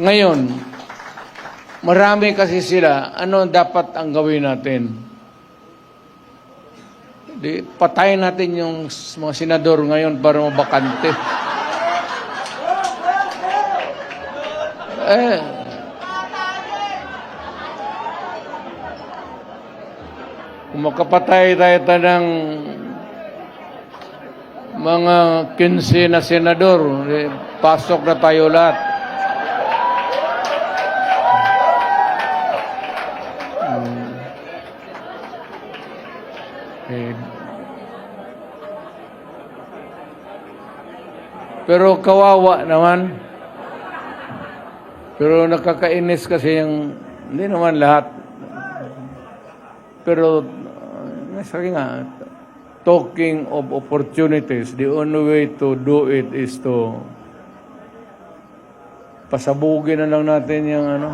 Ngayon, marami kasi sila, ano dapat ang gawin natin? Di, patayin natin yung mga senador ngayon para mabakante. Kung makapatay tayo ng mga 15 na senador, pasok na tayo lahat. Pero kawawa naman. Pero nakakainis kasi yung, hindi naman lahat. Pero, sabi nga, talking of opportunities, the only way to do it is to pasabugin na lang natin yung ano.